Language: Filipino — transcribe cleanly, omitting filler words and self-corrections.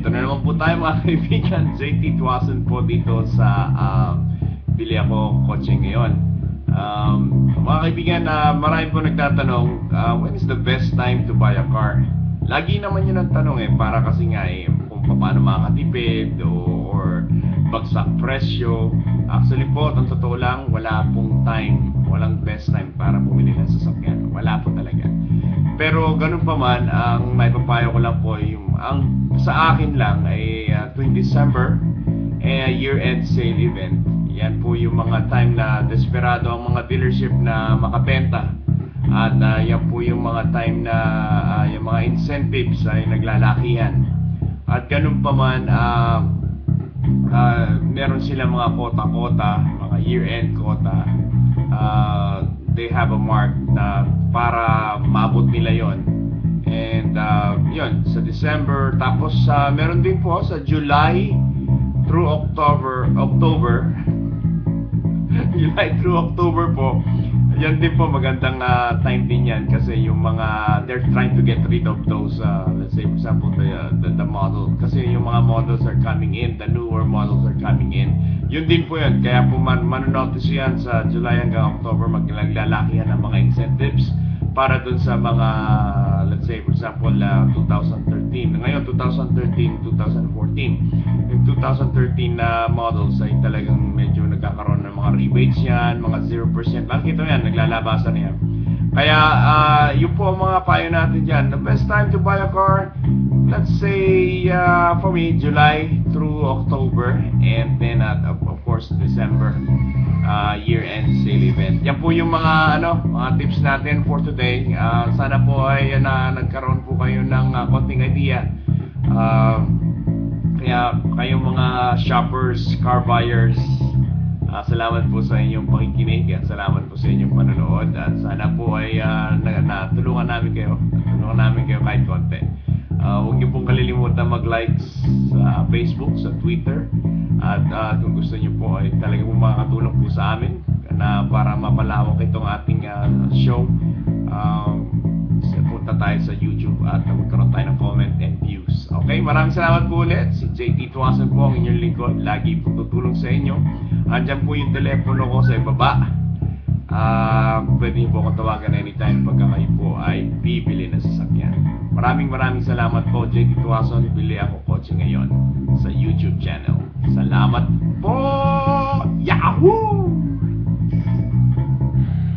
Ito na naman po tayo mga kaibigan, JT Tuason po dito sa Bili Ako Kotse ngayon. Mga kaibigan, marami po nagtatanong, when is the best time to buy a car? Lagi naman yun ang tanong para kasi nga kung paano makakatipid or bagsak presyo. Actually po, ang totoo lang, wala pong time, walang best time para bumili ng sasakyan. Wala po talaga. Pero ganun pa man, ang may papayo ko lang po, ang sa akin lang ay tuwing December, year-end sale event. Yan po yung mga time na desperado ang mga dealership na makabenta. At yan po yung mga time na yung mga incentives ay naglalakihan. At ganun pa man, meron sila mga kota-kota, mga year-end kota. They have a mark na para maabot nila yon. And yun, sa December. Tapos meron din po sa July through October July through October po. Yan din po, magandang time din yan kasi yung mga they're trying to get rid of those let's say for example the model, kasi yung mga models are coming in, the newer models are coming in. Yun din po yan, kaya po manonotice yan sa July hanggang October, maglalakihan ng mga incentives para dun sa mga let's say for example 2013. Ngayon 2013, 2014. Yung 2013 na models ay talagang medyo nagkakaroon ng mga rebates yan, mga 0%. Nakikita yan, naglalabasan yan. Kaya yun po ang mga payo natin dyan. The best time to buy a car, let's say for me, July through October, and then of course December, year-end sale event. Yan po yung mga mga tips natin for today. Sana po ay nagkaroon po kayo ng konting idea. Kaya kayong mga shoppers, car buyers, salamat po sa inyong pakikinig at salamat po sa inyong panonood, at sana po ay natulungan namin kayo kahit konti. Huwag niyo pong kalilimutan mag-likes sa Facebook, sa Twitter, at kung gusto niyo po ay talagang makakatulong po sa amin na para mapalawak itong ating show, punta tayo sa YouTube at magkaroon tayo ng comment and views. Okay, maraming salamat po ulit. Si JT Tuason po ang inyong lingkod. Lagi po tutulong sa inyo. Andyan po yung telepono ko sa ibaba. Pwede niyo po akong tawagan anytime pagka kayo po ay bibili ng sasakyan. Maraming salamat po, JT Tuason. Bili Ako Kotse ngayon sa YouTube channel. Salamat po! Yahoo!